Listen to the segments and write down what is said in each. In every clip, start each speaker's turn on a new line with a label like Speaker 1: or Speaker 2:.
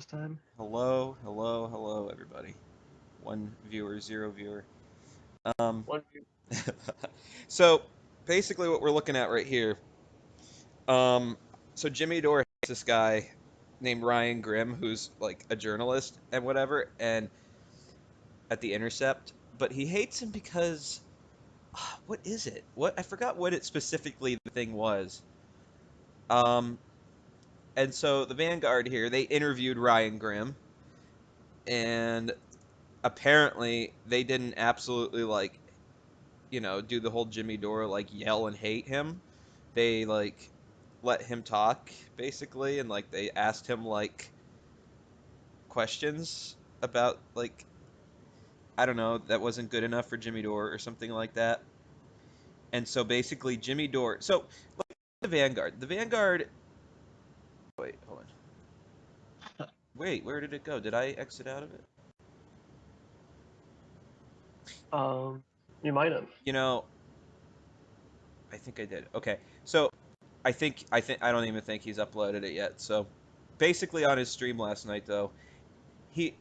Speaker 1: time.
Speaker 2: Hello, hello, hello, everybody. One viewer, zero viewer. Um,
Speaker 1: One,
Speaker 2: so basically, what we're looking at right here. Um, so Jimmy Dore hates this guy named Ryan Grimm, who's like a journalist and whatever, and at the Intercept. But he hates him because what is it? What I forgot what it specifically the thing was. Um, and so the Vanguard here, they interviewed Ryan Grimm, and apparently they didn't absolutely like do the whole Jimmy Dore like yell and hate him. They like let him talk basically, and like they asked him like questions about like I don't know that wasn't good enough for Jimmy Dore or something like that. And so basically Jimmy Dore. So like the Vanguard. The Vanguard. Wait, hold on. Wait, where did it go? Did I exit out of it?
Speaker 1: um, you might have.
Speaker 2: You know, I think I did. Okay, so I think I don't even think he's uploaded it yet. So basically on his stream last night though, he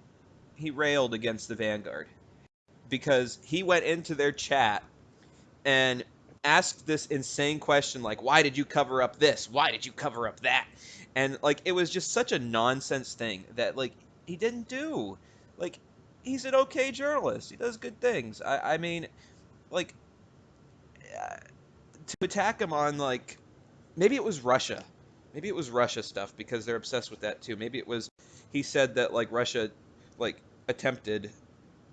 Speaker 2: he railed against the Vanguard because he went into their chat and asked this insane question like, why did you cover up this? Why did you cover up that? And like it was just such a nonsense thing that like he didn't do. Like he's an okay journalist. He does good things. I mean, like uh, to attack him on like maybe it was Russia. Maybe it was Russia stuff because they're obsessed with that too. Maybe it was he said that like Russia like attempted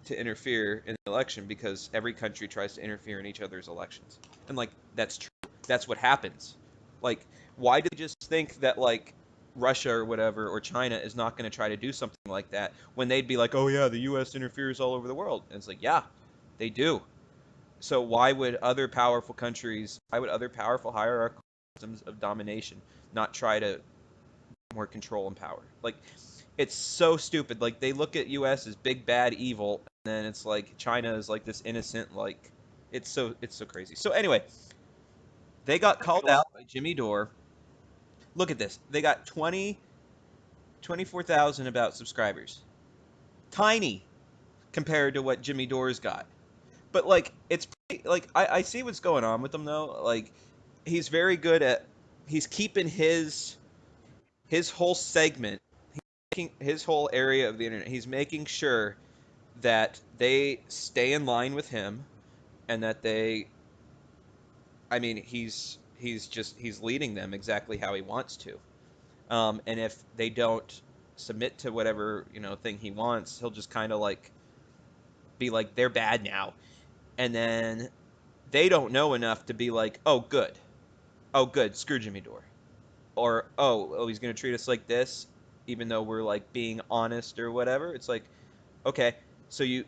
Speaker 2: to interfere in the election because every country tries to interfere in each other's elections. And like that's true. That's what happens. Like why do they just think that like Russia or whatever or China is not going to try to do something like that when they'd be like, "Oh yeah, the US interferes all over the world." And it's like, "Yeah, they do." So why would other powerful hierarchical systems of domination not try to more control and power? Like it's so stupid. Like they look at US as big bad evil and then it's like China is like this innocent like it's so crazy. So anyway, they got called out by Jimmy Dore. Look at this. They got 24,000 about subscribers. Tiny compared to what Jimmy Dore's got. But like it's pretty, like I see what's going on with him though. Like he's very good at he's keeping his whole segment, his whole area of the internet. He's making sure that they stay in line with him and that they I mean he's leading them exactly how he wants to. And if they don't submit to whatever thing he wants, he'll just kind of like be like they're bad now, and then they don't know enough to be like, oh good, screw Jimmy Dore, or oh he's gonna treat us like this, even though we're like being honest or whatever. It's like okay, so you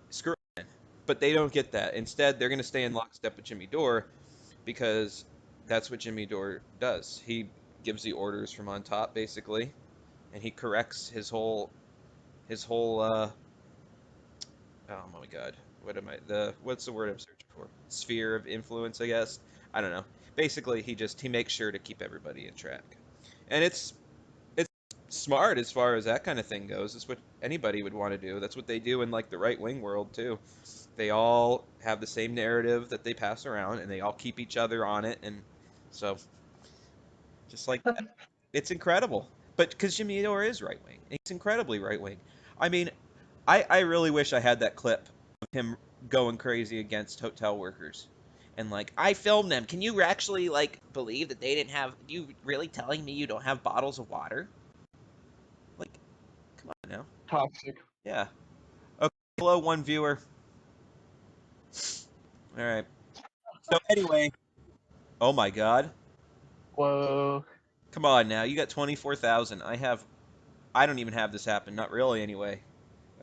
Speaker 2: screw him. But they don't get that. Instead, they're gonna stay in lockstep with Jimmy Dore because that's what Jimmy Dore does. He gives the orders from on top, basically, and he corrects his whole oh my god, what's the word I'm searching for? Sphere of influence, I guess. I don't know. Basically, he makes sure to keep everybody in track, and it's smart as far as that kind of thing goes. It's what anybody would want to do. That's what they do in like the right wing world too. They all have the same narrative that they pass around, and they all keep each other on it, and so just like that. It's incredible. But because Jimmy Dore is right wing, he's incredibly right wing. I mean, I really wish I had that clip of him going crazy against hotel workers. And like, I filmed them. Can you actually like believe that they didn't have? You really telling me you don't have bottles of water? Like, come on now.
Speaker 1: Toxic.
Speaker 2: Yeah. Okay. Hello, one viewer. All right. So anyway, oh my God.
Speaker 1: Whoa.
Speaker 2: Come on now. You got 24,000. I don't even have this happen. Not really anyway.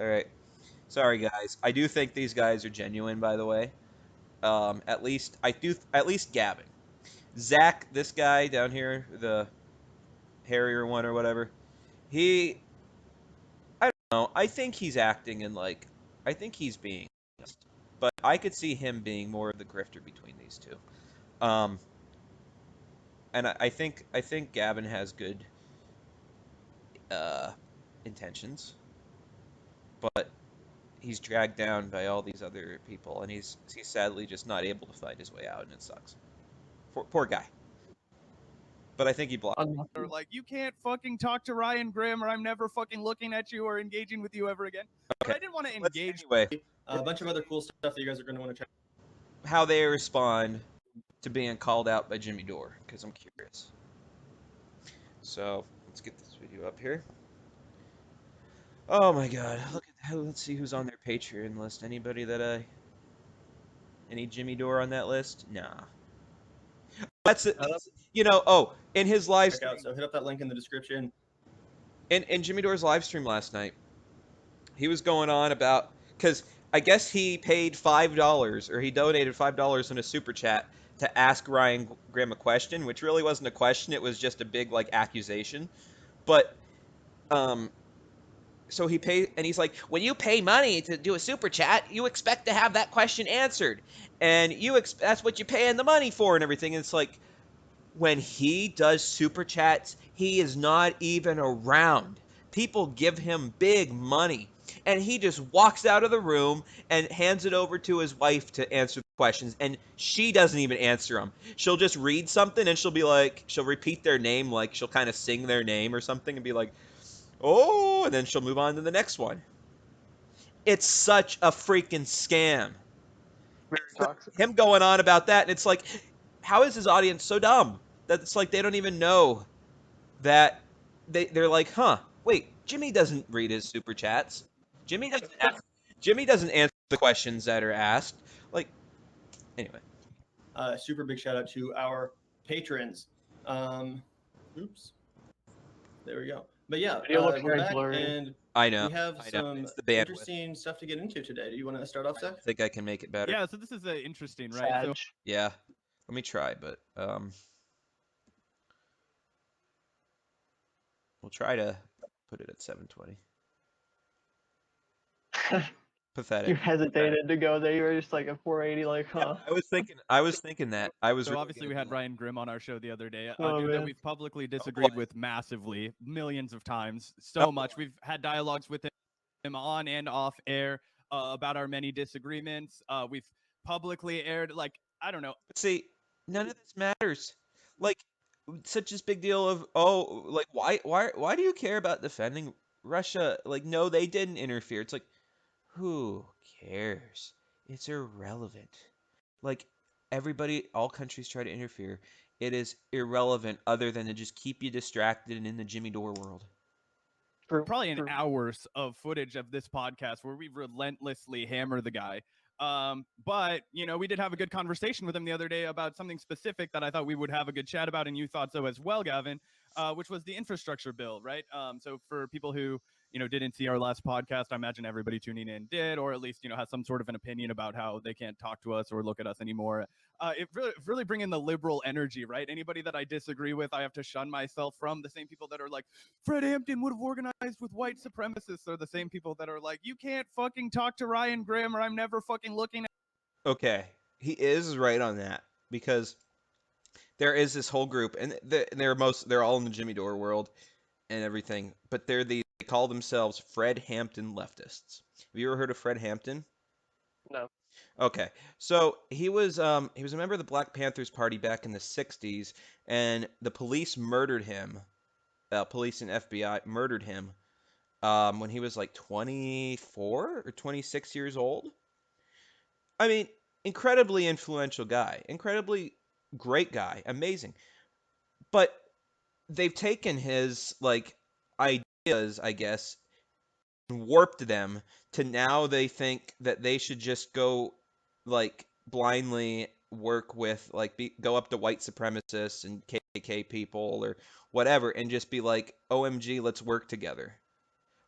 Speaker 2: All right. Sorry guys. I do think these guys are genuine, by the way. At least I do. At least Gavin, Zach, this guy down here, the Harrier one or whatever. He, I don't know. I think he's acting in like, I think he's being honest, but I could see him being more of the grifter between these two. Um, and I think Gavin has good. intentions, but he's dragged down by all these other people, and he's sadly just not able to find his way out, and it sucks. Poor guy. But I think he blocked.
Speaker 3: Or like, you can't fucking talk to Ryan Grimm, or I'm never fucking looking at you or engaging with you ever again. But
Speaker 2: Okay.
Speaker 3: I didn't want to
Speaker 2: Let's
Speaker 3: engage.
Speaker 2: anyway
Speaker 4: A bunch of other cool stuff that you guys are going to want to check.
Speaker 2: how they respond to being called out by Jimmy Dore, because I'm curious. So let's get this video up here. Oh my God! Look at that. Let's see who's on their Patreon list. Anybody that any Jimmy Dore on that list? Nah. That's it. You know. Oh, in his live
Speaker 4: Check out. So hit up that link in the description.
Speaker 2: in Jimmy Dore's live stream last night, he was going on about, because I guess he paid $5 or he donated $5 in a super chat to ask Ryan Grimm a question, which really wasn't a question. It was just a big like accusation. But so he paid, and he's like, when you pay money to do a super chat, you expect to have that question answered, and that's what you pay in the money for and everything. And it's like, when he does super chats, he is not even around. People give him big money, and he just walks out of the room and hands it over to his wife to answer the questions, and she doesn't even answer them. She'll just read something, and she'll be like, she'll repeat their name, like she'll kind of sing their name or something and be like, oh, and then she'll move on to the next one. It's such a freaking scam.
Speaker 1: Very toxic.
Speaker 2: Him going on about that, and it's like, how is his audience so dumb that it's like they don't even know that they're like, huh, wait, Jimmy doesn't read his super chats. Jimmy doesn't answer the questions that are asked. Like, anyway.
Speaker 4: Super big shout out to our patrons. Oops. There we go. But yeah,
Speaker 1: Video looks
Speaker 4: we're
Speaker 1: very
Speaker 4: back,
Speaker 1: blurry.
Speaker 4: and
Speaker 2: I know.
Speaker 4: we have some
Speaker 2: It's the bandwidth.
Speaker 4: interesting stuff to get into today. Do you want to start off, Seth?
Speaker 2: I think I can make it better.
Speaker 3: Yeah, so this is interesting, right?
Speaker 1: Sad.
Speaker 3: So
Speaker 2: Yeah. Let me try, but we'll try to put it at 720. Pathetic.
Speaker 1: You hesitated to go there. You were just like a 480, like, huh?
Speaker 2: Yeah, I was thinking that. I was
Speaker 3: So
Speaker 2: really
Speaker 3: obviously we had Ryan Grimm on our show the other day, a
Speaker 1: Oh,
Speaker 3: dude that
Speaker 1: man.
Speaker 3: we've publicly disagreed with massively, millions of times, so much. We've had dialogues with him on and off air about our many disagreements. We've publicly aired, like, I don't know.
Speaker 2: See, none of this matters. Like, such this big deal of, like, why do you care about defending Russia? Like, no, they didn't interfere. It's like, who cares? It's irrelevant. Like, everybody, all countries try to interfere. It is irrelevant other than to just keep you distracted and in the Jimmy Dore world.
Speaker 3: Probably an hours of footage of this podcast where we relentlessly hammer the guy. But, you know, we did have a good conversation with him the other day about something specific that I thought we would have a good chat about, and you thought so as well, Gavin, which was the infrastructure bill, right? So for people who, you know, didn't see our last podcast, I imagine everybody tuning in did, or at least, you know, has some sort of an opinion about how they can't talk to us or look at us anymore. It really bring in the liberal energy, right? Anybody that I disagree with, I have to shun myself from. The same people that are like, Fred Hampton would have organized with white supremacists are the same people that are like, you can't fucking talk to Ryan Grimm, or I'm never fucking looking at.
Speaker 2: Okay, he is right on that, because there is this whole group, and they're all in the Jimmy Dore world and everything, but they call themselves Fred Hampton leftists. Have you ever heard of Fred Hampton?
Speaker 1: No.
Speaker 2: Okay, so he was a member of the Black Panthers Party back in the 60s, and the police murdered him. Police and FBI murdered him when he was like 24 or 26 years old. I mean, incredibly influential guy, incredibly great guy, amazing. But they've taken his like ideas, I guess, and warped them to now they think that they should just go like blindly work with like go up to white supremacists and KKK people or whatever and just be like, OMG, let's work together.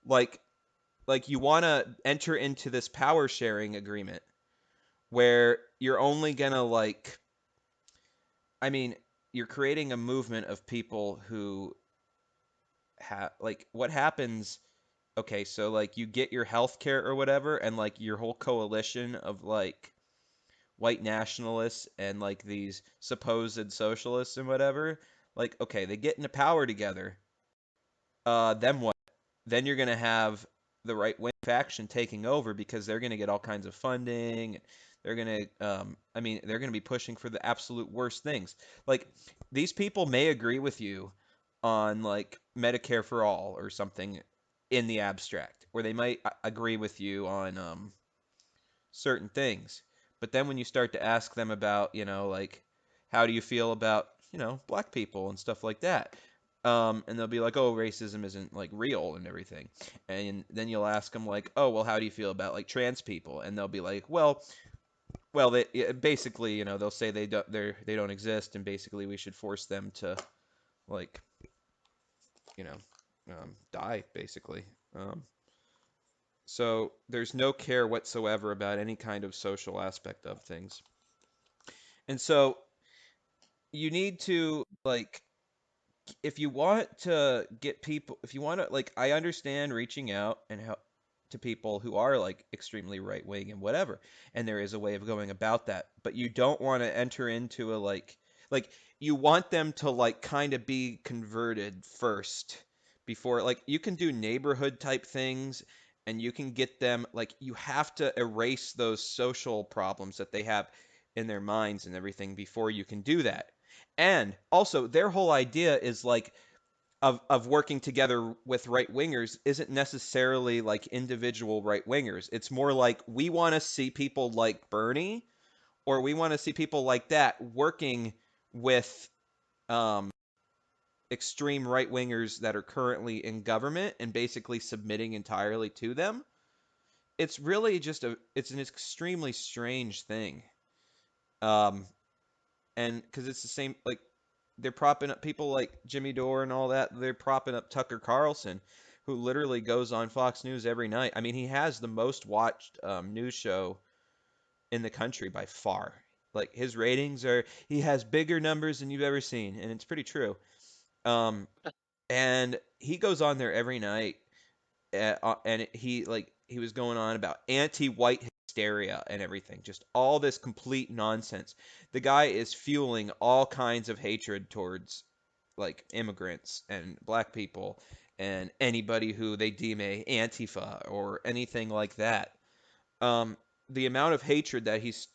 Speaker 2: Like you want to enter into this power sharing agreement where you're only gonna like, I mean, you're creating a movement of people who have like, what happens, okay, so like you get your health care or whatever, and like your whole coalition of like white nationalists and like these supposed socialists and whatever, like, okay, they get into power together. Then what? then you're going to have the right wing faction taking over because they're going to get all kinds of funding. They're going to, they're going to be pushing for the absolute worst things. Like, these people may agree with you on, like, Medicare for all or something in the abstract, or they might agree with you on certain things. But then when you start to ask them about, like, how do you feel about, black people and stuff like that? And they'll be like, oh, racism isn't like real and everything. And then you'll ask them like, oh, well, how do you feel about like trans people? And they'll be like, well, basically, they'll say they don't exist, and basically we should force them to like, you know, die basically. So there's no care whatsoever about any kind of social aspect of things. And so you need to like, if you want to get people, if you want to like, I understand reaching out and help to people who are like extremely right wing and whatever, and there is a way of going about that, but you don't want to enter into a like you want them to like kind of be converted first before, like, you can do neighborhood type things, and you can get them, like, you have to erase those social problems that they have in their minds and everything before you can do that. And also, their whole idea is like of working together with right wingers isn't necessarily like individual right wingers. It's more like we want to see people like Bernie, or we want to see people like that working with um, extreme right wingers that are currently in government and basically submitting entirely to them. It's really just it's an extremely strange thing. Um, and because it's the same, like, they're propping up people like Jimmy Dore and all that. They're propping up Tucker Carlson, who literally goes on Fox News every night. I mean, he has the most watched news show in the country by far. Like, his ratings he has bigger numbers than you've ever seen, and it's pretty true. And he goes on there every night, and he was going on about anti-white hysteria and everything, just all this complete nonsense. The guy is fueling all kinds of hatred towards like immigrants and black people and anybody who they deem a Antifa or anything like that. Um, the amount of hatred that he's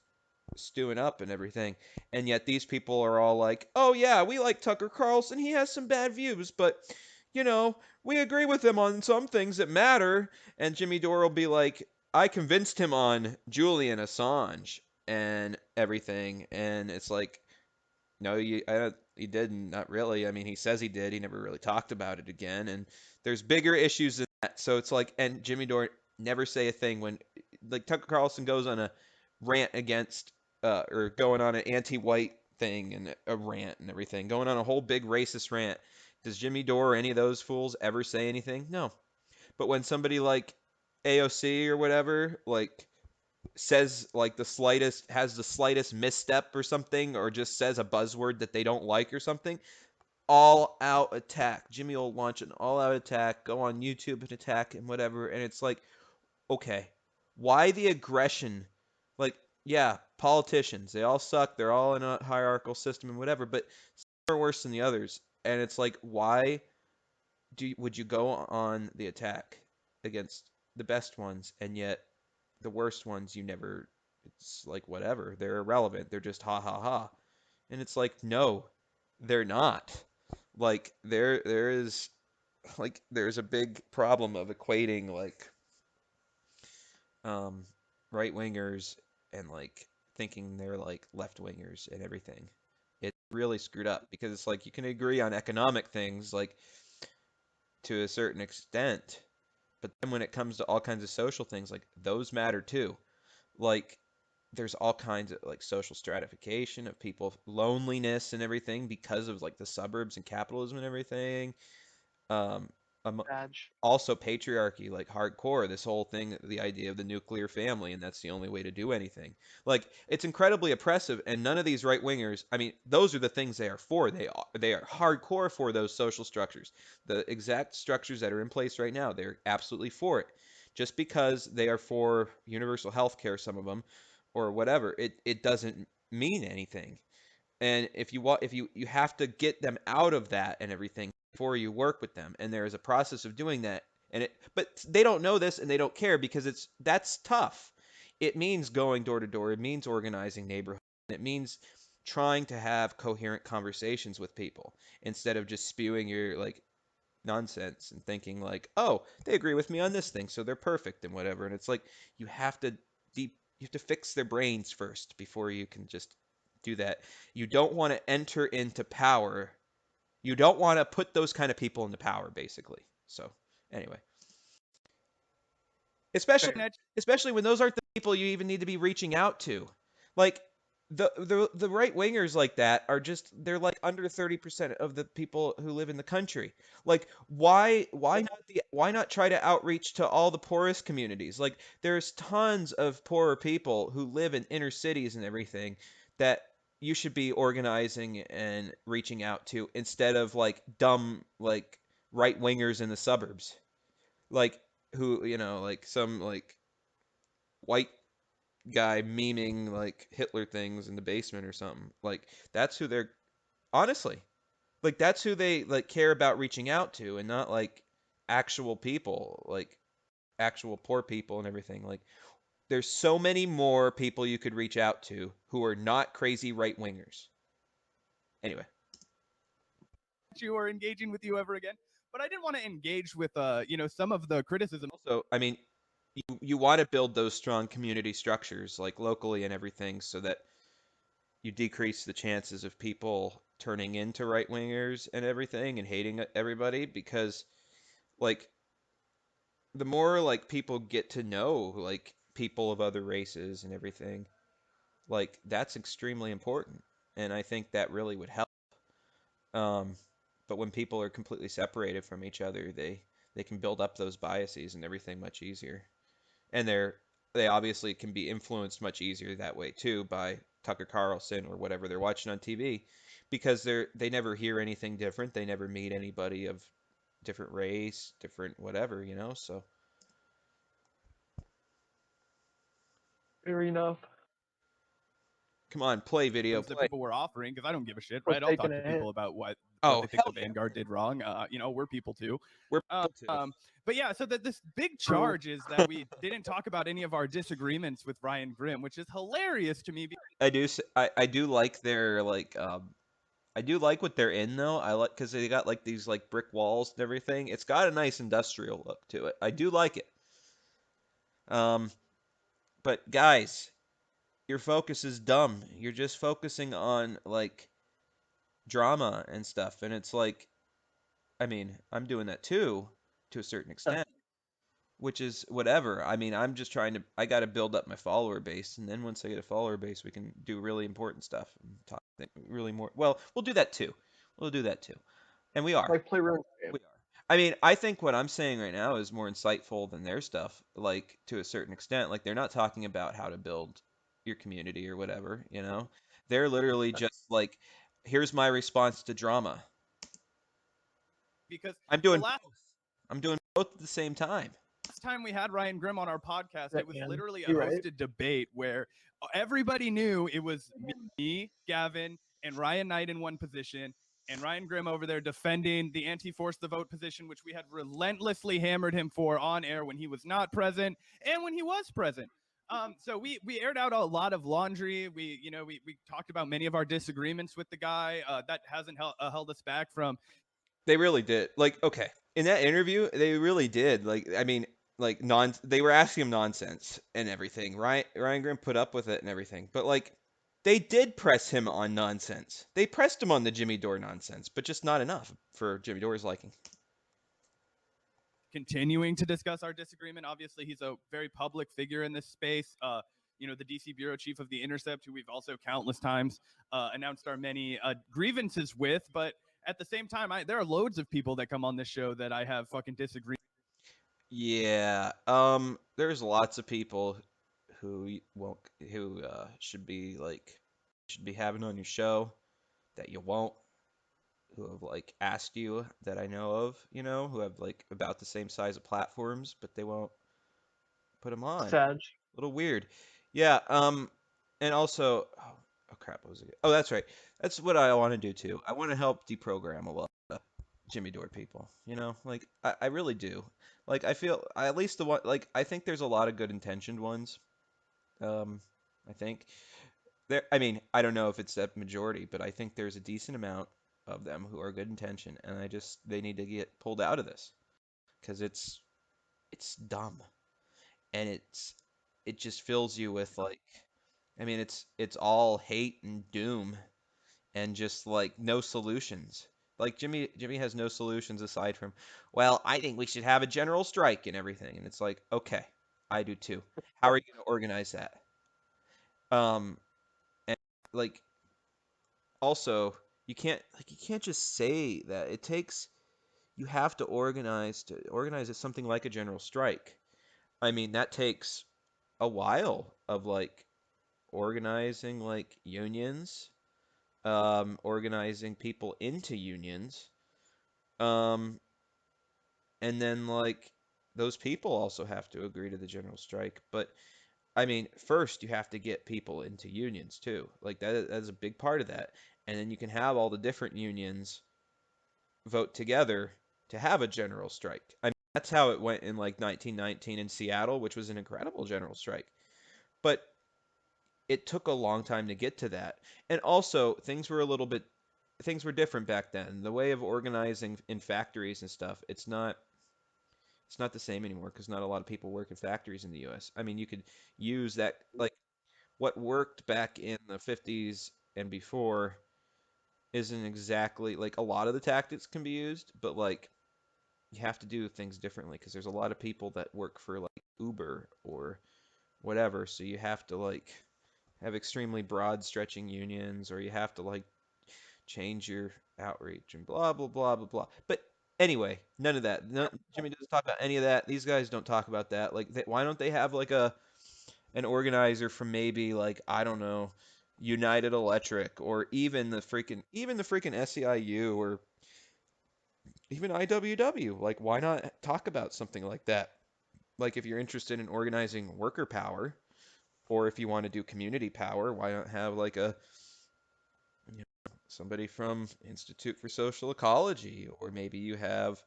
Speaker 2: stewing up and everything, and yet these people are all like, "Oh yeah, we like Tucker Carlson. He has some bad views, but we agree with him on some things that matter." And Jimmy Dore will be like, "I convinced him on Julian Assange and everything," and it's like, no, he didn't. Not really. I mean, he says he did. He never really talked about it again. And there's bigger issues than that. So it's like, and Jimmy Dore never say a thing when, like, Tucker Carlson goes on a rant against, or going on an anti-white thing and a rant and everything, going on a whole big racist rant. Does Jimmy Dore or any of those fools ever say anything? No. But when somebody like AOC or whatever, like, says like has the slightest misstep or something, or just says a buzzword that they don't like or something, all out attack. Jimmy will launch an all out attack, go on YouTube and attack and whatever, and it's like, okay, why the aggression? Like, yeah, politicians, they all suck, they're all in a hierarchical system and whatever, but some are worse than the others. And it's like, why would you go on the attack against the best ones, and yet the worst ones you never, it's like, whatever, they're irrelevant, they're just ha ha ha. And it's like, no, they're not. Like, there's a big problem of equating like um right wingers and like thinking they're like left wingers and everything. It's really screwed up because it's like you can agree on economic things like to a certain extent, but then when it comes to all kinds of social things, like, those matter too. Like, there's all kinds of like social stratification of people, loneliness and everything because of like the suburbs and capitalism and everything. Um,
Speaker 1: Badge.
Speaker 2: Also patriarchy, like hardcore, this whole thing, the idea of the nuclear family, and that's the only way to do anything. Like, it's incredibly oppressive, and none of these right wingers, I mean, those are the things they are for. They are hardcore for those social structures, the exact structures that are in place right now. They're absolutely for it. Just because they are for universal health care, some of them, or whatever, it doesn't mean anything. And if you have to get them out of that and everything before you work with them, and there is a process of doing that But they don't know this and they don't care because that's tough. It means going door to door. It means organizing neighborhoods. It means trying to have coherent conversations with people instead of just spewing your like nonsense and thinking like, oh, they agree with me on this thing, so they're perfect and whatever. And it's like you have to fix their brains first before you can just do that. You don't want to enter into power. You don't want to put those kind of people into power, basically. So anyway, especially when those aren't the people you even need to be reaching out to. Like the right wingers like that are just they're like under 30% of the people who live in the country. Like why not try to outreach to all the poorest communities? Like there's tons of poorer people who live in inner cities and everything that you should be organizing and reaching out to instead of like dumb like right wingers in the suburbs. Like who, like some like white guy memeing like Hitler things in the basement or something. Like that's who they're honestly like that's who they like care about reaching out to and not like actual people, like actual poor people and everything. Like there's so many more people you could reach out to who are not crazy right wingers. Anyway,
Speaker 3: you or engaging with you ever again. But I didn't want to engage with some of the criticism.
Speaker 2: also, I mean, you want to build those strong community structures like locally and everything so that you decrease the chances of people turning into right wingers and everything and hating everybody because like the more like people get to know like people of other races and everything, like that's extremely important. And I think that really would help. Um, but when people are completely separated from each other, they can build up those biases and everything much easier. And they obviously can be influenced much easier that way too by Tucker Carlson or whatever they're watching on TV because they never hear anything different. They never meet anybody of different race, different whatever, so
Speaker 1: Fair enough.
Speaker 2: come on, play video,
Speaker 3: that
Speaker 2: play.
Speaker 3: people were offering because I don't give a shit,
Speaker 1: We're
Speaker 3: right? I'll talk
Speaker 1: taking
Speaker 3: to
Speaker 1: a hit.
Speaker 3: people about what
Speaker 2: Oh,
Speaker 3: they think
Speaker 2: hell
Speaker 3: the
Speaker 2: yeah.
Speaker 3: Vanguard did wrong. We're people too.
Speaker 2: We're people too.
Speaker 3: But yeah, so this big charge is that we didn't talk about any of our disagreements with Ryan Grimm, which is hilarious to me.
Speaker 2: I do like their like I do like what they're in though. I like because they got like these like brick walls and everything. It's got a nice industrial look to it. I do like it. But guys, your focus is dumb. You're just focusing on like drama and stuff, and it's like, I mean, I'm doing that too, to a certain extent, which is whatever. I mean, I'm just trying to. I got to build up my follower base, and then once I get a follower base, we can do really important stuff and talk really more. Well, we'll do that too. We'll do that too, and we are.
Speaker 1: Like play room.
Speaker 2: We are. I mean, I think what I'm saying right now is more insightful than their stuff, like to a certain extent. Like they're not talking about how to build your community or whatever, They're literally just like, here's my response to drama.
Speaker 3: Because
Speaker 2: I'm doing both. I'm doing both at the same time.
Speaker 3: Last time we had Ryan Grimm on our podcast, it was literally a
Speaker 1: You're
Speaker 3: hosted
Speaker 1: right.
Speaker 3: debate where everybody knew it was me, Gavin, and Ryan Knight in one position, and Ryan Grimm over there defending the anti-force the vote position, which we had relentlessly hammered him for on air when he was not present and when he was present. So we aired out a lot of laundry. We talked about many of our disagreements with the guy. That hasn't held us back from.
Speaker 2: They really did. Like, okay, in that interview, they really did. Like, I mean, like they were asking him nonsense and everything. Ryan Grimm put up with it and everything, but like. They did press him on nonsense. They pressed him on the Jimmy Dore nonsense, but just not enough for Jimmy Dore's liking.
Speaker 3: Continuing to discuss our disagreement. Obviously, he's a very public figure in this space. The DC bureau chief of The Intercept, who we've also countless times announced our many grievances with. But at the same time, there are loads of people that come on this show that I have fucking disagreed.
Speaker 2: Yeah. There's lots of people who should be having on your show that you won't, who have like asked you that I know of, who have like about the same size of platforms, but they won't put them on.
Speaker 1: Sad.
Speaker 2: A little weird. Yeah. And also, oh crap, what was it? Oh, that's right. That's what I want to do too. I want to help deprogram a lot of Jimmy Dore people. You know, like I really do. Like I feel at least the one like I think there's a lot of good intentioned ones. Um, I think there. I mean, I don't know if it's that majority, but I think there's a decent amount of them who are good intention, and I just they need to get pulled out of this because it's dumb and it just fills you with like I mean it's all hate and doom and just like no solutions. Like Jimmy has no solutions aside from, well, I think we should have a general strike and everything. And it's like, okay, I do too. How are you going to organize that? Um, and like also you can't just say that. It takes you have to organize it something like a general strike. I mean, that takes a while of like organizing like unions, organizing people into unions, um, and then like those people also have to agree to the general strike. But I mean, first you have to get people into unions too. Like that's a big part of that. And then you can have all the different unions vote together to have a general strike. I mean, that's how it went in like 1919 in Seattle, which was an incredible general strike. But it took a long time to get to that. And also, things were different back then. The way of organizing in factories and stuff, it's not the same anymore because not a lot of people work in factories in the US. I mean, you could use that like what worked back in the 50s and before isn't exactly like a lot of the tactics can be used, but like you have to do things differently because there's a lot of people that work for like Uber or whatever, so you have to like have extremely broad stretching unions or you have to like change your outreach and blah blah blah blah blah. But anyway, none of that. No, Jimmy doesn't talk about any of that. These guys don't talk about that. Like, why don't they have like a an organizer from maybe like I don't know, United Electric or even the freaking SEIU or even IWW? Like, why not talk about something like that? Like, if you're interested in organizing worker power, or if you want to do community power, why not have like a somebody from Institute for Social Ecology, or maybe you have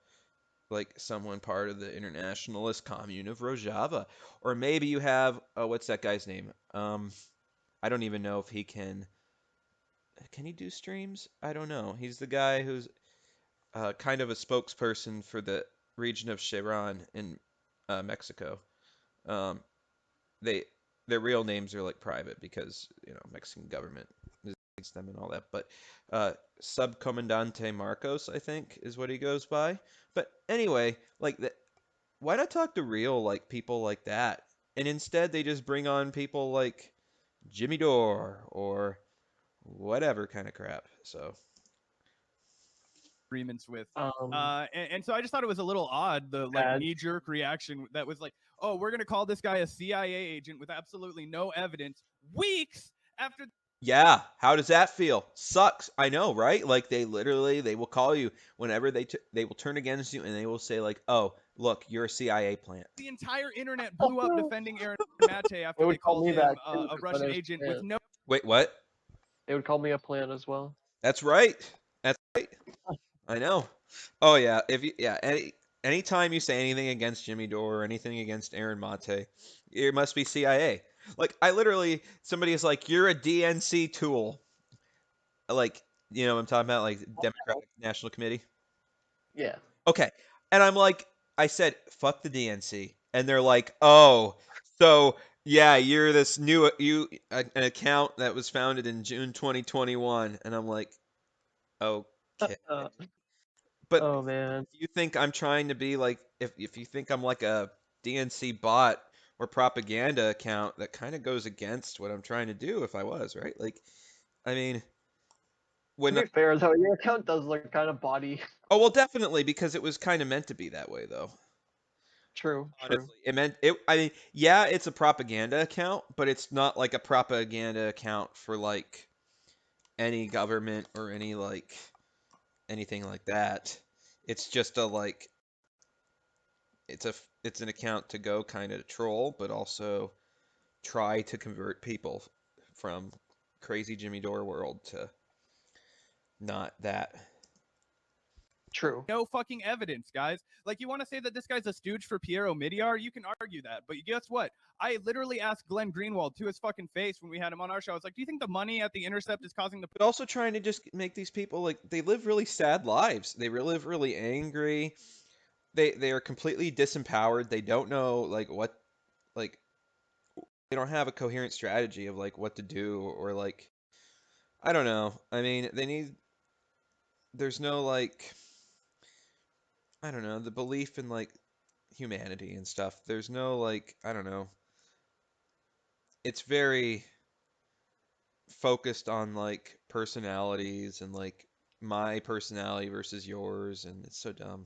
Speaker 2: like someone part of the Internationalist Commune of Rojava, or maybe you have what's that guy's name? I don't even know if he can he do streams? I don't know. He's the guy who's kind of a spokesperson for the region of Chiron in Mexico. Um, they their real names are like private because Mexican government needs them and all that. But Subcomandante Marcos, I think, is what he goes by. But anyway, like why not talk to real like people like that? And instead they just bring on people like Jimmy Dore or whatever kind of crap. So
Speaker 3: agreements with.
Speaker 1: Um,
Speaker 3: And so I just thought it was a little odd, the like
Speaker 1: ads.
Speaker 3: knee-jerk reaction that was like, oh, we're gonna call this guy a CIA agent with absolutely no evidence, weeks after.
Speaker 2: yeah, how does that feel? Sucks. I know, right? Like they will call you whenever they will turn against you and they will say like, "Oh, look, you're a CIA plant."
Speaker 3: The entire internet blew up defending Aaron Mate
Speaker 1: They
Speaker 3: after they
Speaker 1: would call
Speaker 3: called
Speaker 1: me
Speaker 3: him
Speaker 1: that too,
Speaker 3: a
Speaker 1: 'cause when
Speaker 3: Russian
Speaker 1: there's
Speaker 3: agent with
Speaker 1: plans.
Speaker 3: no.
Speaker 2: Wait, what?
Speaker 1: They would call me a plan as well.
Speaker 2: That's right. That's right. I know. Oh yeah, if you yeah, anytime you say anything against Jimmy Dore or anything against Aaron Mate, it must be CIA. Like I literally somebody is like, "You're a DNC tool." Like, you know what I'm talking about, like Democratic National Committee.
Speaker 1: Yeah.
Speaker 2: Okay. And I'm like, I said, "Fuck the DNC." And they're like, "Oh, so yeah, you're this new an account that was founded in June 2021." And I'm like, "Okay."
Speaker 1: Uh,
Speaker 2: But
Speaker 1: oh man.
Speaker 2: you think I'm trying to be like if you think I'm like a DNC bot or propaganda account, that kind of goes against what I'm trying to do if I was, right? Like, I mean,
Speaker 1: To
Speaker 2: when
Speaker 1: be fair though, your account does look kind of body.
Speaker 2: oh well, definitely because it was kind of meant to be that way though.
Speaker 1: True. True.
Speaker 2: Honestly, it meant it. I mean, yeah, it's a propaganda account, but it's not like a propaganda account for like any government or any like anything like that. It's just a like it's an account to go kind of troll, but also try to convert people from crazy Jimmy Dore world to not that.
Speaker 1: True.
Speaker 3: No fucking evidence, guys. Like, you want to say that this guy's a stooge for Piero Midyar? You can argue that, but guess what? I literally asked Glenn Greenwald to his fucking face when we had him on our show. I was like, "Do you think the money at the Intercept is causing the?"
Speaker 2: But also trying to just make these people like they live really sad lives. They live really angry. They are completely disempowered. They don't know like they don't have a coherent strategy of like what to do or like I don't know. I mean, there's no like I don't know, the belief in like humanity and stuff. There's no like I don't know. It's very focused on like personalities and like my personality versus yours, and it's so dumb.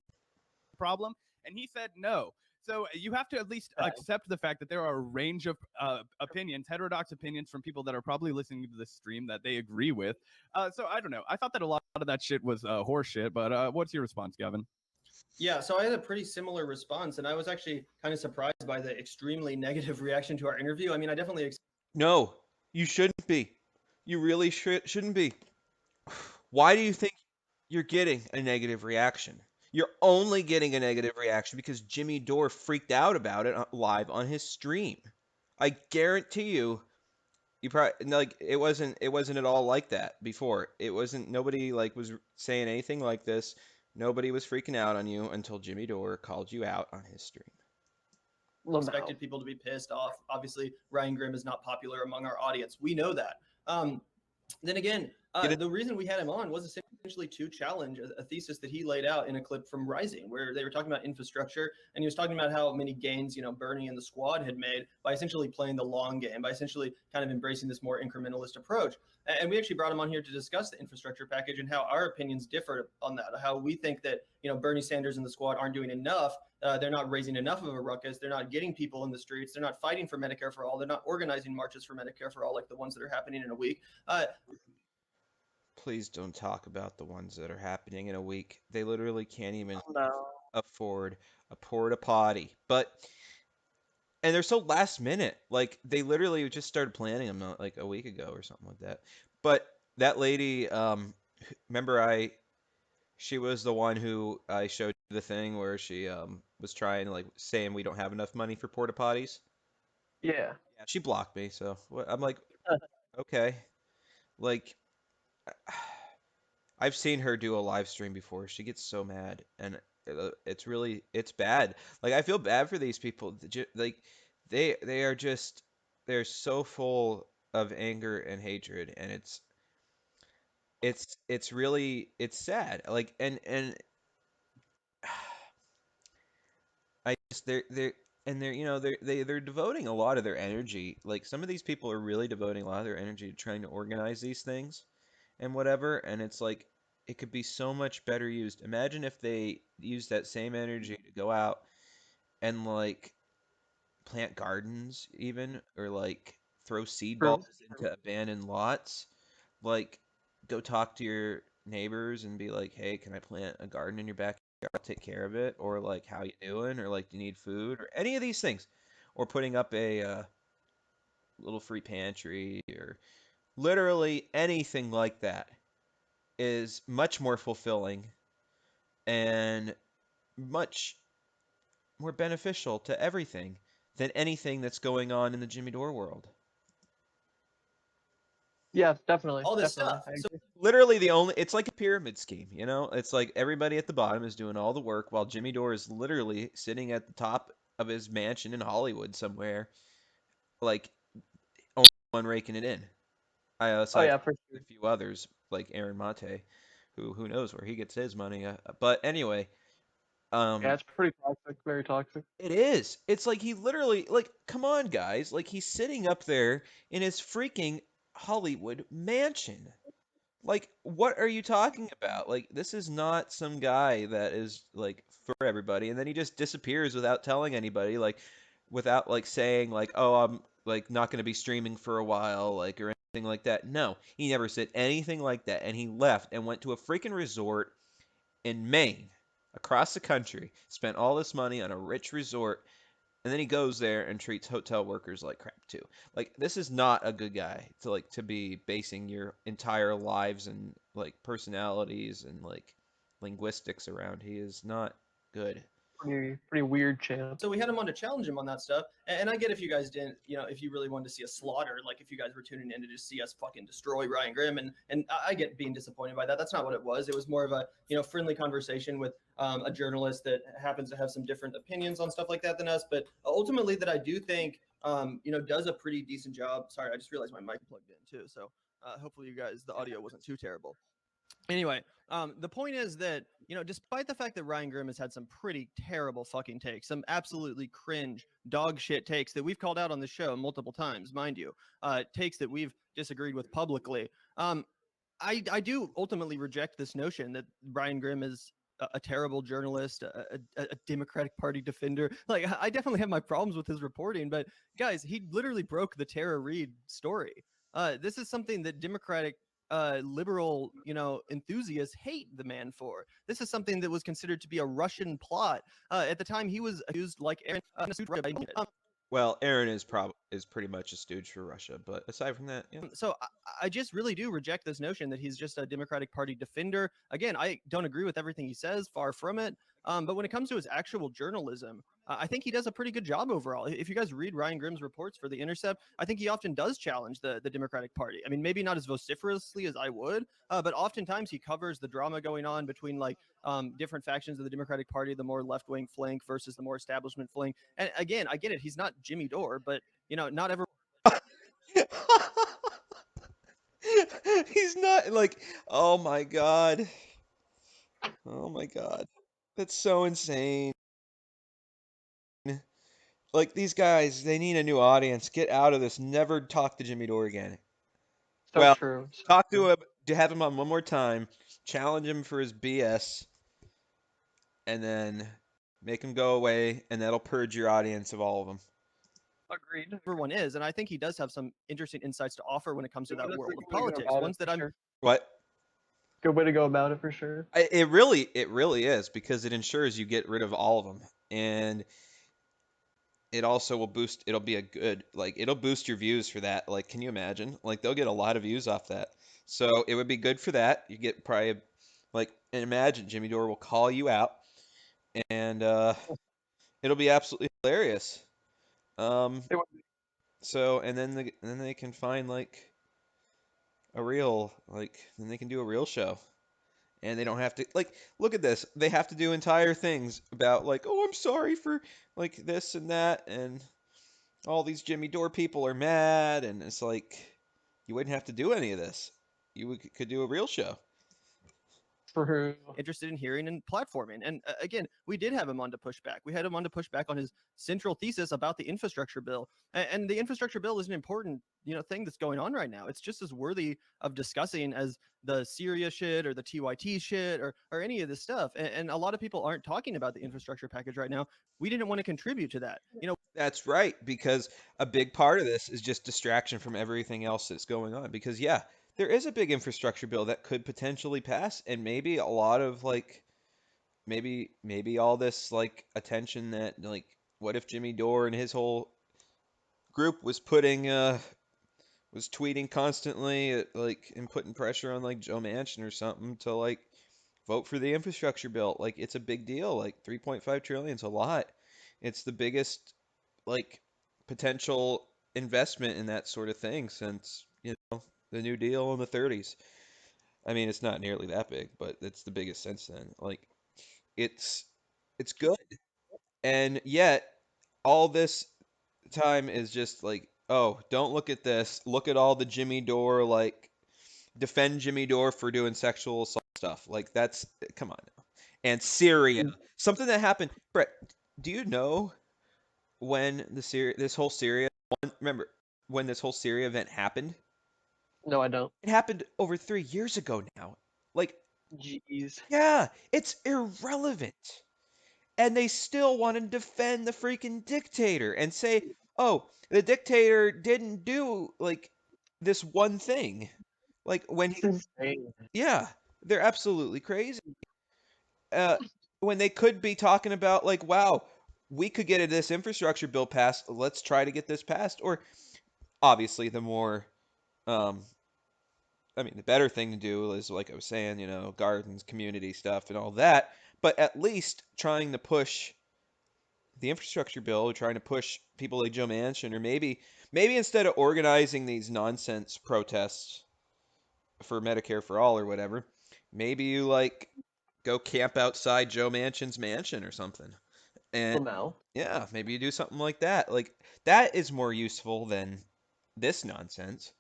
Speaker 3: problem? And he said no. So you have to at least
Speaker 1: Okay.
Speaker 3: accept the fact that there are a range of opinions, heterodox opinions from people that are probably listening to this stream that they agree with. So I don't know. I thought that a lot of that shit was horse shit, but what's your response, Gavin?
Speaker 4: Yeah, so I had a pretty similar response, and I was actually kind of surprised by the extremely negative reaction to our interview. I mean, I definitely
Speaker 2: No, you shouldn't be. You really shouldn't be. Why do you think you're getting a negative reaction? You're only getting a negative reaction because Jimmy Dore freaked out about it live on his stream. I guarantee you, you probably like it wasn't at all like that before. It wasn't nobody like was saying anything like this. Nobody was freaking out on you until Jimmy Dore called you out on his stream.
Speaker 4: expected people to be pissed off. Obviously, Ryan Grimm is not popular among our audience. We know that. Then again, the reason we had him on was essentially to challenge a thesis that he laid out in a clip from Rising, where they were talking about infrastructure, and he was talking about how many gains, Bernie and the squad had made by essentially playing the long game, by essentially kind of embracing this more incrementalist approach. And we actually brought him on here to discuss the infrastructure package and how our opinions differ on that, how we think that, Bernie Sanders and the squad aren't doing enough. They're not raising enough of a ruckus. They're not getting people in the streets. They're not fighting for Medicare for all. They're not organizing marches for Medicare for all, like the ones that are happening in a week.
Speaker 2: Please don't talk about the ones that are happening in a week. They literally can't even
Speaker 1: No.
Speaker 2: afford a porta potty. And they're so last minute. Like they literally just started planning them like a week ago or something like that. But that lady, remember she was the one who I showed you the thing where she was trying like saying we don't have enough money for porta potties.
Speaker 1: Yeah.
Speaker 2: Yeah, she blocked me, so I'm like, okay. Like I've seen her do a live stream before. She gets so mad, and it's bad. Like I feel bad for these people. Like they are just they're so full of anger and hatred, and it's really it's sad. Like and I just they're they're devoting a lot of their energy. Like some of these people are really devoting a lot of their energy to trying to organize these things and whatever, and it's like it could be so much better used. Imagine if they used that same energy to go out and like plant gardens even or like throw seed
Speaker 1: True.
Speaker 2: balls into abandoned lots. Like go talk to your neighbors and be like, "Hey, can I plant a garden in your backyard? Take care of it." Or like, "How you doing?" Or like, "Do you need food?" Or any of these things. Or putting up a little free pantry or literally anything like that is much more fulfilling and much more beneficial to everything than anything that's going on in the Jimmy Dore world.
Speaker 1: Yeah, definitely.
Speaker 4: All this
Speaker 1: Definitely.
Speaker 4: stuff.
Speaker 1: I
Speaker 4: So
Speaker 1: agree.
Speaker 2: Literally it's like a pyramid scheme, you know? It's like everybody at the bottom is doing all the work while Jimmy Dore is literally sitting at the top of his mansion in Hollywood somewhere, like only one raking it in.
Speaker 1: Oh
Speaker 2: Aside
Speaker 1: yeah,
Speaker 2: from
Speaker 1: for
Speaker 2: a
Speaker 1: sure.
Speaker 2: few others like Aaron Mate, who knows where he gets his money. But anyway,
Speaker 1: Yeah, it's pretty toxic. Very toxic.
Speaker 2: it is. It's like he literally, like, come on, guys. Like, he's sitting up there in his freaking Hollywood mansion. Like, what are you talking about? Like, this is not some guy that is, like, for everybody. And then he just disappears without telling anybody, like, without, like, saying, like, oh, I'm, like, not going to be streaming for a while, like, or anything like that. No, he never said anything like that. And he left and went to a freaking resort in Maine, across the country, spent all this money on a rich resort, and then he goes there and treats hotel workers like crap too. Like this is not a good guy to like to be basing your entire lives and like personalities and like linguistics around. He is not good.
Speaker 1: Pretty weird chance.
Speaker 4: So we had him on to challenge him on that stuff. And I get if you guys didn't, if you really wanted to see a slaughter, like if you guys were tuning in to just see us fucking destroy Ryan Grimm, and I get being disappointed by that. That's not what it was. It was more of a, friendly conversation with a journalist that happens to have some different opinions on stuff like that than us. But ultimately that I do think, does a pretty decent job. Sorry, I just realized my mic plugged in too. So hopefully you guys, the audio wasn't too terrible. Anyway, the point is that, despite the fact that Ryan Grimm has had some pretty terrible fucking takes, some absolutely cringe dog shit takes that we've called out on the show multiple times, mind you, takes that we've disagreed with publicly. I do ultimately reject this notion that Ryan Grimm is a terrible journalist, a Democratic Party defender. Like, I definitely have my problems with his reporting, but guys, he literally broke the Tara Reade story. This is something that Democratic liberal, enthusiasts hate the man for. This is something that was considered to be a Russian plot. At the time, he was accused like Aaron.
Speaker 2: Well, Aaron is pretty much a stooge for Russia, but aside from that, yeah.
Speaker 4: So I just really do reject this notion that he's just a Democratic Party defender. Again, I don't agree with everything he says, far from it. But when it comes to his actual journalism, I think he does a pretty good job overall. If you guys read Ryan Grimm's reports for The Intercept, I think he often does challenge the Democratic Party. I mean, maybe not as vociferously as I would, but oftentimes he covers the drama going on between different factions of the Democratic Party, the more left-wing flank versus the more establishment flank. And again, I get it. He's not Jimmy Dore, but, not everyone.
Speaker 2: He's not like, oh my God. Oh my God. That's so insane. Like, these guys, they need a new audience. Get out of this. Never talk to Jimmy Dore again.
Speaker 1: So true.
Speaker 2: Talk to him, to have him on one more time, challenge him for his BS, and then make him go away, and that'll purge your audience of all of them.
Speaker 1: Agreed.
Speaker 4: Everyone is, and I think he does have some interesting insights to offer when it comes to that world of politics. Ones that I'm
Speaker 1: sure.
Speaker 2: What?
Speaker 1: Good way to go about it for sure.
Speaker 2: It really is, because it ensures you get rid of all of them, and it also will boost. It'll be a good, it'll boost your views for that. Like, can you imagine? Like, they'll get a lot of views off that. So it would be good for that. You get probably and imagine Jimmy Dore will call you out, and it'll be absolutely hilarious. So and then they can find a real then they can do a real show. And they don't have to look at this. They have to do entire things about oh, I'm sorry for this and that, and all these Jimmy Dore people are mad, and it's you wouldn't have to do any of this. You could do a real show.
Speaker 4: Interested in hearing and platforming. And again, we did have him on to push back. We had him on to push back on his central thesis about the infrastructure bill. And the infrastructure bill is an important, thing that's going on right now. It's just as worthy of discussing as the Syria shit or the TYT shit or any of this stuff. And a lot of people aren't talking about the infrastructure package right now. We didn't want to contribute to that.
Speaker 2: That's right, because a big part of this is just distraction from everything else that's going on. Because there is a big infrastructure bill that could potentially pass, and maybe a lot of maybe all this attention that what if Jimmy Dore and his whole group was was tweeting constantly and putting pressure on Joe Manchin or something to vote for the infrastructure bill. It's a big deal. 3.5 trillion is a lot. It's the biggest potential investment in that sort of thing since the New Deal in the 30s. I mean, it's not nearly that big, but it's the biggest since then. It's good, and yet all this time is just oh, don't look at this. Look at all the Jimmy Dore defend Jimmy Dore for doing sexual assault stuff. That's, come on now. And Syria, something that happened. Brett, do you know when this whole Syria remember when this whole Syria event happened?
Speaker 1: No, I don't.
Speaker 2: It happened over 3 years ago now.
Speaker 1: Jeez.
Speaker 2: Yeah, it's irrelevant. And they still want to defend the freaking dictator and say, oh, the dictator didn't do this one thing. When he, yeah, they're absolutely crazy. When they could be talking about wow, we could get this infrastructure bill passed. Let's try to get this passed. Or obviously the more I mean, the better thing to do is, like I was saying, gardens, community stuff, and all that. But at least trying to push the infrastructure bill, or trying to push people like Joe Manchin, or maybe instead of organizing these nonsense protests for Medicare for all or whatever, maybe you like go camp outside Joe Manchin's mansion or something. And
Speaker 1: Lamau.
Speaker 2: yeah, maybe you do something like that. Like that is more useful than this nonsense.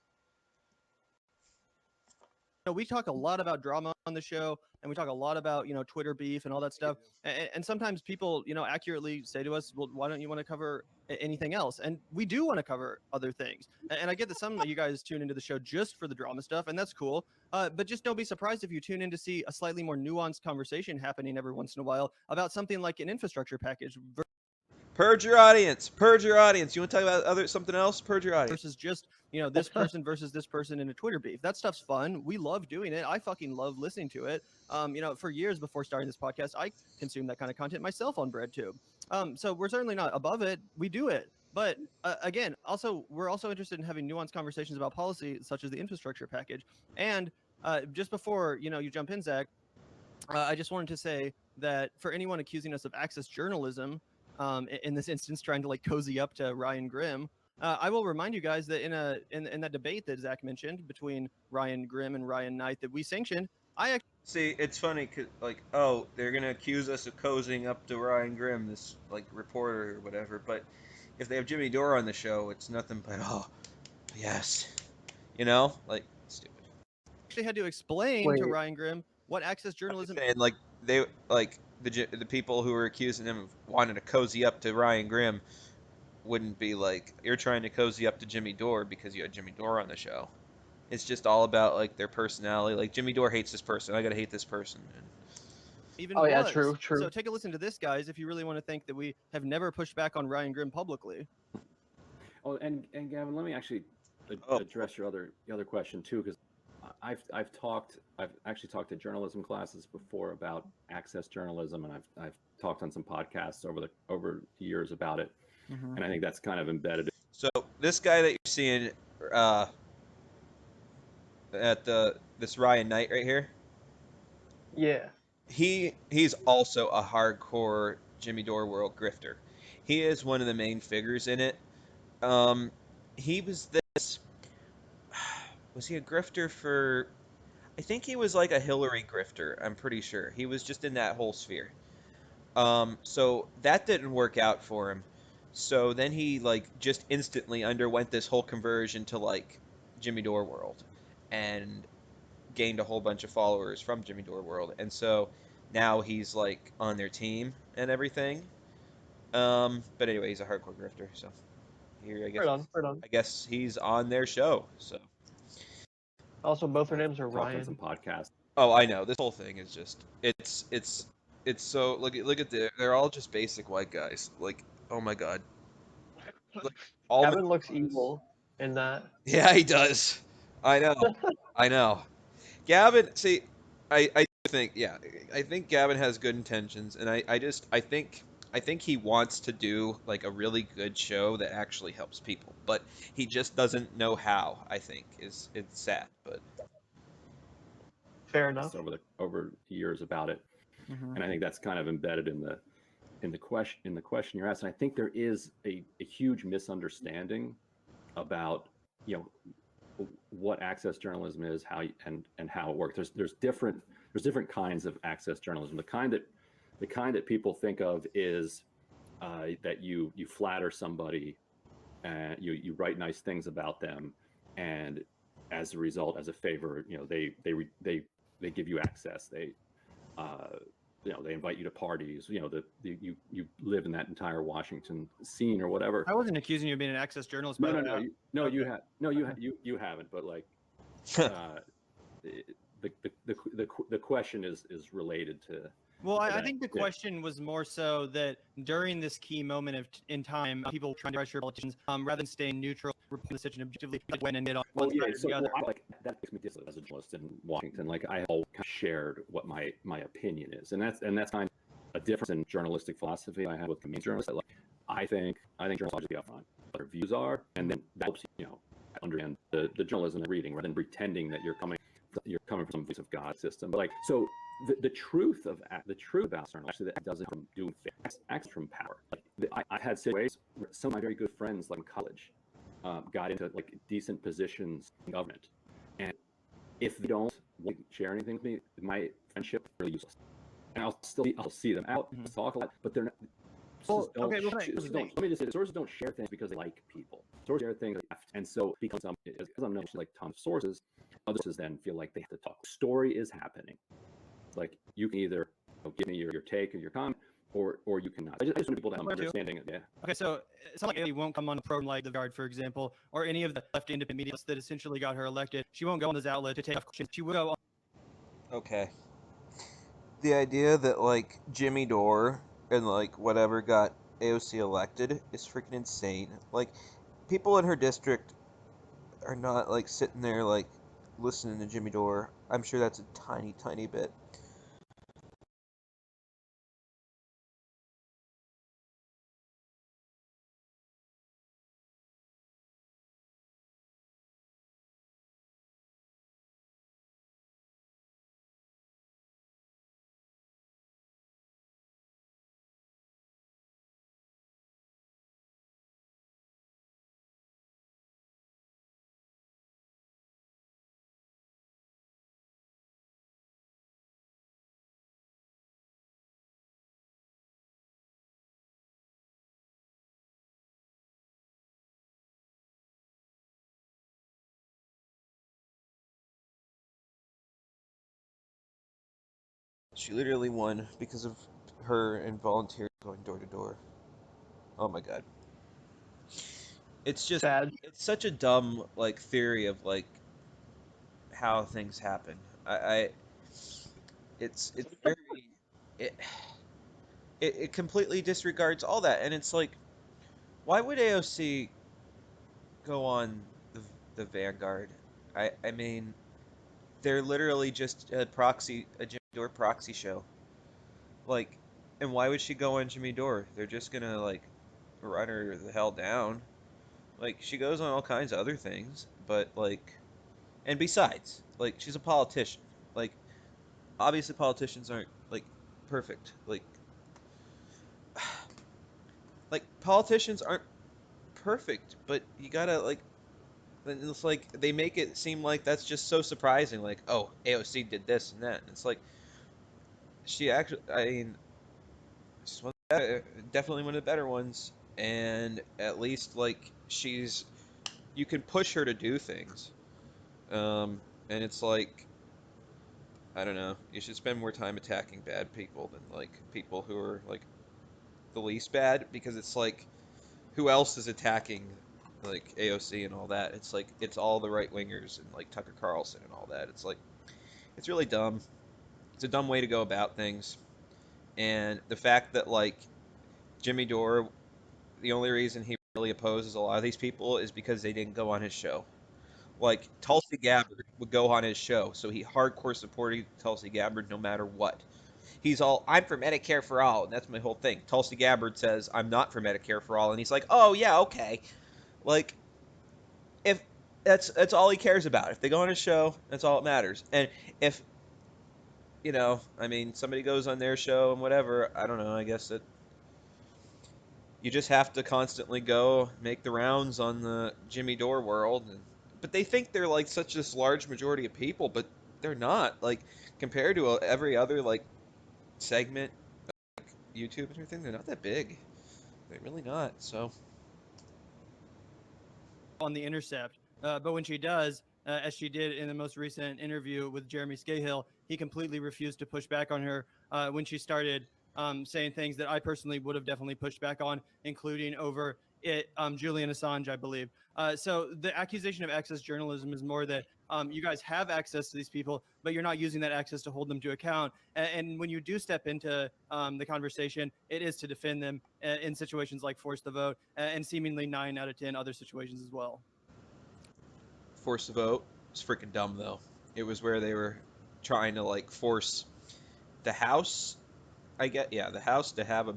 Speaker 4: We talk a lot about drama on the show, and we talk a lot about Twitter beef and all that stuff. And sometimes people accurately say to us, "Well, why don't you want to cover anything else?" And we do want to cover other things. And I get that some of you guys tune into the show just for the drama stuff, and that's cool. But just don't be surprised if you tune in to see a slightly more nuanced conversation happening every once in a while about something like an infrastructure package.
Speaker 2: Purge your audience. Purge your audience. You want to talk about something else? Purge your audience.
Speaker 4: Versus just this person versus this person in a Twitter beef. That stuff's fun. We love doing it. I fucking love listening to it. For years before starting this podcast, I consumed that kind of content myself on BreadTube. So we're certainly not above it. We do it. But again, we're also interested in having nuanced conversations about policy, such as the infrastructure package. And just before you jump in, Zach, I just wanted to say that for anyone accusing us of access journalism, in this instance, trying to like cozy up to Ryan Grimm, I will remind you guys that in that debate that Zach mentioned between Ryan Grimm and Ryan Knight that we sanctioned,
Speaker 2: See, it's funny, 'cause, like, oh, they're gonna accuse us of cozying up to Ryan Grimm, this like reporter or whatever. But if they have Jimmy Dore on the show, it's nothing but yes, like stupid.
Speaker 4: actually had to explain to Ryan Grimm what access journalism.
Speaker 2: And like they like the people who were accusing him of wanting to cozy up to Ryan Grimm wouldn't be like, you're trying to cozy up to Jimmy Dore because you had Jimmy Dore on the show. It's just all about like their personality. Like Jimmy Dore hates this person, I gotta hate this person.
Speaker 4: Even
Speaker 1: yeah,
Speaker 4: was.
Speaker 1: true.
Speaker 4: So take a listen to this, guys, if you really want to think that we have never pushed back on Ryan Grimm publicly.
Speaker 5: Oh, and Gavin, let me actually address your other question too, because I've actually talked to journalism classes before about access journalism, and I've talked on some podcasts over the years about it, and I think that's kind of embedded.
Speaker 2: So this guy that you're seeing at this Ryan Knight right here,
Speaker 1: Yeah.
Speaker 2: he's also a hardcore Jimmy Dore world grifter. He is one of the main figures in it. He was this. Was he a grifter for? I think he was like a Hillary grifter. I'm pretty sure he was just in that whole sphere. So that didn't work out for him. So then he like just instantly underwent this whole conversion to like Jimmy Dore world, and gained a whole bunch of followers from Jimmy Dore world. And so now he's like on their team and everything. But anyway, he's a hardcore grifter. So here, I guess.
Speaker 1: Right on.
Speaker 2: I guess he's on their show. So.
Speaker 1: Also, both their names are
Speaker 5: Talked on
Speaker 1: Ryan.
Speaker 5: some podcasts.
Speaker 2: Oh, I know. This whole thing is just it's so look at they're all just basic white guys. Like, oh my god. Like,
Speaker 1: Gavin looks evil in that.
Speaker 2: Yeah, he does. I know. I know. Gavin, see, I think Gavin has good intentions, and I think he wants to do like a really good show that actually helps people, but he just doesn't know how. I think it's sad, but
Speaker 1: fair enough.
Speaker 5: Over years about it, and I think that's kind of embedded in the question you're asking. I think there is a huge misunderstanding about what access journalism is, how and how it works. There's different kinds of access journalism. The kind that people think of is that you flatter somebody, and you write nice things about them, and as a result, as a favor, they give you access. They invite you to parties. You live in that entire Washington scene or whatever.
Speaker 4: I wasn't accusing you of being an access journalist.
Speaker 5: No, you haven't. But like, the question is related to.
Speaker 4: Well, I think the question was more so that during this key moment in time, people trying to pressure politicians, rather than staying neutral, report the situation objectively, went and did all one side or the other.
Speaker 5: That makes me dislike as a journalist in Washington. Like, I all shared what my opinion is, and that's kind of a difference in journalistic philosophy I have with main journalists. Like, I think journalists should be upfront what their views are, and then that helps understand the journalism they're reading, rather than pretending that you're coming you're coming from some voice of God system, but like so. The truth about Cernal actually that doesn't do acts from power. Like I had situations where some of my very good friends, like in college, got into like decent positions in government, and if they don't share anything with me, my friendship is really useless. And I'll see them out, talk a lot, but they're not.
Speaker 4: Well, okay,
Speaker 5: Let me just say, sources don't share things because they like people. Sources share things, and so because I'm known like tons of sources, others then feel like they have to talk. Story is happening. Like you can either give me your take or your comment, or you cannot. I just want people to have understanding it. Yeah.
Speaker 4: Okay, so it's not like AOC won't come on a program like The Vanguard, for example, or any of the left independent media that essentially got her elected. She won't go on this outlet to take off questions. She will go on.
Speaker 2: Okay. The idea that like Jimmy Dore and like whatever got AOC elected is freaking insane. Like people in her district are not like sitting there like listening to Jimmy Dore. I'm sure that's a tiny bit. She literally won because of her and volunteers going door to door. Oh my god. It's just
Speaker 1: Sad.
Speaker 2: it's such a dumb like theory of like how things happen. It's very it it completely disregards all that, and it's like why would AOC go on the Vanguard? I mean they're literally just a Jimmy Dore proxy show. Like, and why would she go on Jimmy Dore? They're just gonna like run her the hell down. Like she goes on all kinds of other things, but like, and besides, like she's a politician. Like, obviously politicians aren't like perfect. Like politicians aren't perfect, but you gotta like. It's like they make it seem like that's just so surprising. Like, oh, AOC did this and that. And it's like she actually. I mean, she's definitely one of the better ones, and at least like you can push her to do things. And it's like, I don't know, you should spend more time attacking bad people than like people who are like the least bad, because it's like, who else is attacking like AOC and all that? It's like, it's all the right wingers and like Tucker Carlson and all that. It's like, it's really dumb. It's a dumb way to go about things. And the fact that like Jimmy Dore, the only reason he really opposes a lot of these people is because they didn't go on his show. Like Tulsi Gabbard would go on his show, so he hardcore supported Tulsi Gabbard no matter what. He's all, I'm for Medicare for all, and that's my whole thing. Tulsi Gabbard says, I'm not for Medicare for all, and he's like, oh yeah, okay. Like, if that's all he cares about. If they go on his show, that's all that matters. And if I mean, somebody goes on their show and whatever, I don't know. I guess that you just have to constantly go make the rounds on the Jimmy Dore world. But they think they're like such this large majority of people, but they're not. Like compared to every other like segment, like YouTube and everything, they're not that big. They're really not. So
Speaker 4: On The Intercept, but when she does, as she did in the most recent interview with Jeremy Scahill, he completely refused to push back on her when she started saying things that I personally would have definitely pushed back on, including over Julian Assange, I believe. So the accusation of access journalism is more that you guys have access to these people, but you're not using that access to hold them to account. And when you do step into the conversation, it is to defend them in situations like force the vote and seemingly 9 out of 10 other situations as well.
Speaker 2: force the vote is freaking dumb though. It was where they were trying to like force the House, the House to have a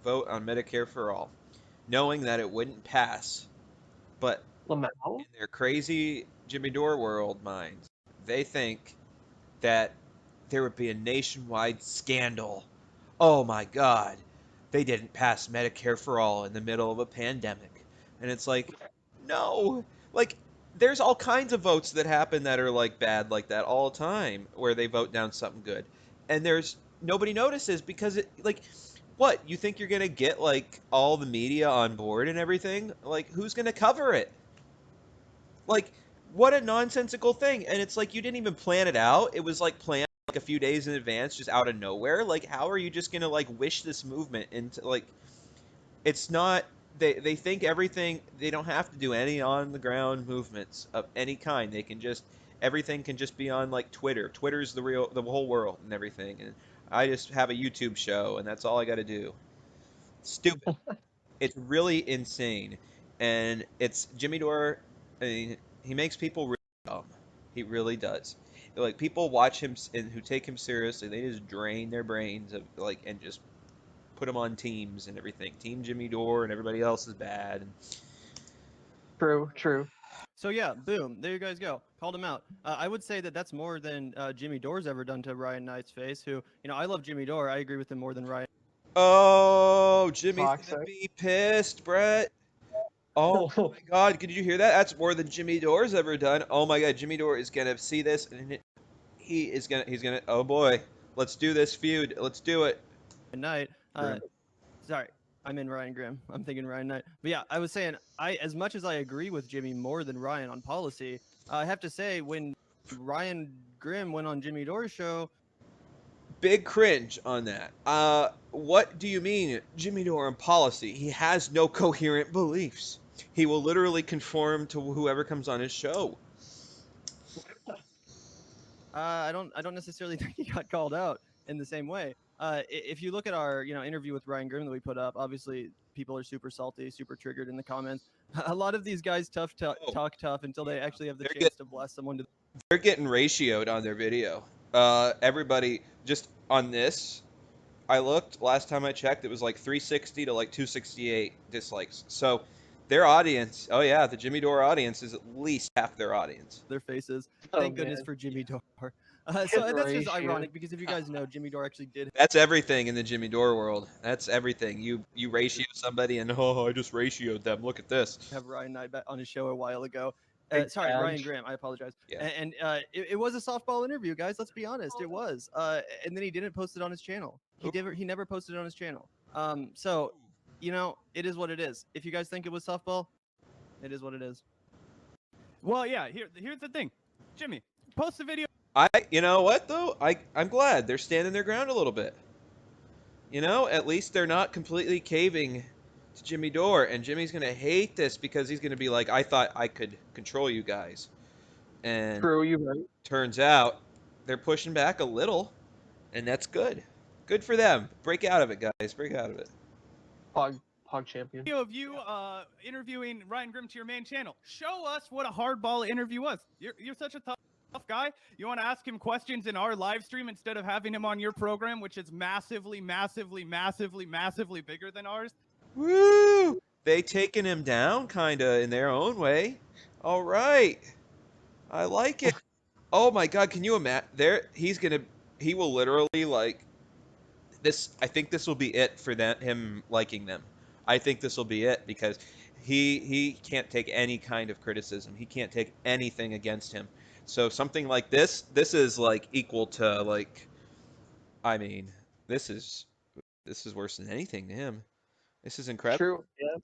Speaker 2: vote on Medicare for all, knowing that it wouldn't pass. But
Speaker 1: Lamau?
Speaker 2: in their crazy Jimmy Dore world mind, they think that there would be a nationwide scandal. Oh my God, they didn't pass Medicare for all in the middle of a pandemic. And it's like, no, like there's all kinds of votes that happen that are like bad like that all the time where they vote down something good. And there's nobody notices because it like what, you think you're going to get like all the media on board and everything? Like who's going to cover it? Like what a nonsensical thing. And it's like you didn't even plan it out. It was like planned like a few days in advance just out of nowhere. Like how are you just going to like wish this movement into like it's not they think everything they don't have to do any on the ground movements of any kind. They can just everything can just be on like Twitter. Twitter's the whole world and everything. And I just have a YouTube show and that's all I got to do. Stupid. It's really insane. And it's Jimmy Dore. I mean, he makes people really dumb. He really does. Like people watch him and who take him seriously, they just drain their brains of like and just put them on teams and everything. Team Jimmy Dore and everybody else is bad.
Speaker 1: True.
Speaker 4: So yeah, boom, there you guys go. Called him out. I would say that that's more than Jimmy Dore's ever done to Ryan Knight's face. Who, I love Jimmy Dore. I agree with him more than Ryan.
Speaker 2: Oh, Jimmy's gonna
Speaker 1: Toxic.
Speaker 2: be pissed, Brett. Oh my God, did you hear that? That's more than Jimmy Dore's ever done. Oh my God, Jimmy Dore is gonna see this and he's gonna. Oh boy, let's do this feud. Let's do it.
Speaker 4: Knight. Sorry, I'm in Ryan Grimm. I'm thinking Ryan Knight. But yeah, I was saying, as much as I agree with Jimmy more than Ryan on policy, I have to say when Ryan Grimm went on Jimmy Dore's show,
Speaker 2: Big cringe on that. What do you mean, Jimmy Dore on policy? He has no coherent beliefs. He will literally conform to whoever comes on his show.
Speaker 4: I don't necessarily think he got called out in the same way. If you look at our interview with Ryan Grimm that we put up, obviously people are super salty, super triggered in the comments. A lot of these guys talk tough until they actually have the chance to bless someone.
Speaker 2: They're getting ratioed on their video. Everybody just on this. I looked last time I checked, it was like 360 to like 268 dislikes. So their audience, oh yeah, the Jimmy Dore audience is at least half their audience.
Speaker 4: Their faces.
Speaker 1: Oh,
Speaker 4: Thank goodness
Speaker 1: man.
Speaker 4: for Jimmy Dore. So that's just ironic because if you guys know, Jimmy Dore actually did
Speaker 2: That's everything in the Jimmy Dore world. That's everything. You ratio somebody and oh, I just ratioed them. Look at this.
Speaker 4: have Ryan Knight on his show a while ago.
Speaker 1: Big
Speaker 4: Sorry,
Speaker 1: badge.
Speaker 4: Ryan Graham. I apologize.
Speaker 2: Yeah.
Speaker 4: And it was a softball interview, guys. Let's be honest, it was. And then he didn't post it on his channel. He never posted it on his channel. So, it is what it is. If you guys think it was softball, it is what it is.
Speaker 3: Well, yeah. Here's the thing, Jimmy, post the video.
Speaker 2: You know what though? I'm glad they're standing their ground a little bit. At least they're not completely caving to Jimmy Dore, and Jimmy's gonna hate this because he's gonna be like, I thought I could control you guys, and
Speaker 1: True, you right.
Speaker 2: turns out they're pushing back a little, and that's good. Good for them. Break out of it, guys. Break out of it.
Speaker 1: Pog champion.
Speaker 3: Video of you interviewing Ryan Grimm to your main channel. Show us what a hardball interview was. You're such a tough guy. You want to ask him questions in our live stream instead of having him on your program, which is massively, massively, massively, massively bigger than ours.
Speaker 2: Woo! They taking him down kinda in their own way. All right. I like it. Oh my God, can you imagine? He will literally like this. I think this will be it for him liking them. I think this will be it because he can't take any kind of criticism. He can't take anything against him. So something like this is like equal to like, I mean, this is worse than anything to him. This is incredible.
Speaker 1: True. Yeah.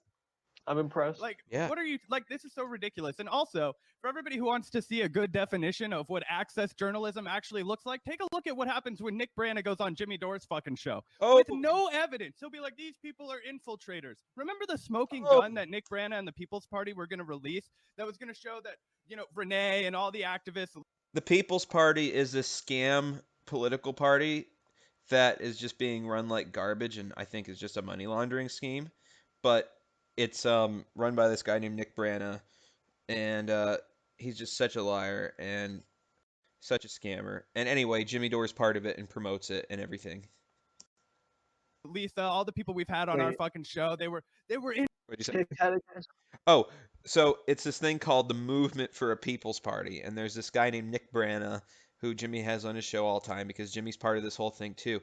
Speaker 1: I'm impressed.
Speaker 3: Like,
Speaker 2: Yeah.
Speaker 3: what are you like? This is so ridiculous. And also, for everybody who wants to see a good definition of what access journalism actually looks like, take a look at what happens when Nick Brana goes on Jimmy Dore's fucking show with no evidence. He'll be like, "These people are infiltrators." Remember the smoking gun that Nick Brana and the People's Party were going to release that was going to show that Renee and all the activists.
Speaker 2: The People's Party is a scam political party that is just being run like garbage, and I think is just a money laundering scheme. But it's run by this guy named Nick Brana, and he's just such a liar and such a scammer. And anyway, Jimmy Dore's part of it and promotes it and everything.
Speaker 3: Lisa, all the people we've had on our fucking show, they were in.
Speaker 2: What'd you say? Oh, so it's this thing called the Movement for a People's Party, and there's this guy named Nick Brana, who Jimmy has on his show all the time because Jimmy's part of this whole thing too.